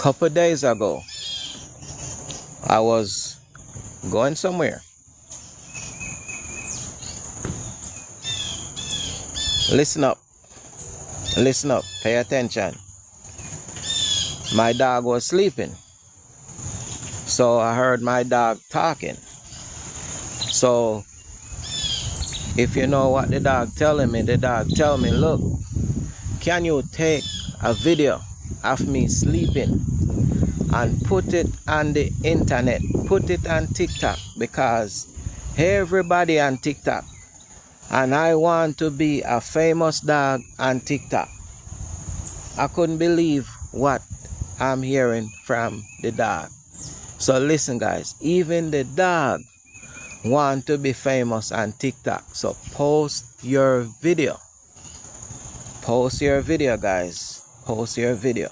Couple days ago, I was going somewhere. Listen up, pay attention. My dog was sleeping, so I heard my dog talking. So if you know what the dog telling me, the dog tell me, look, can you take a video of me sleeping and put it on the internet, put it on TikTok, because everybody on TikTok, and I want to be a famous dog on TikTok. I couldn't believe what I'm hearing from the dog. So listen guys, even the dog want to be famous on TikTok. So post your video. Post your video guys. Post your video.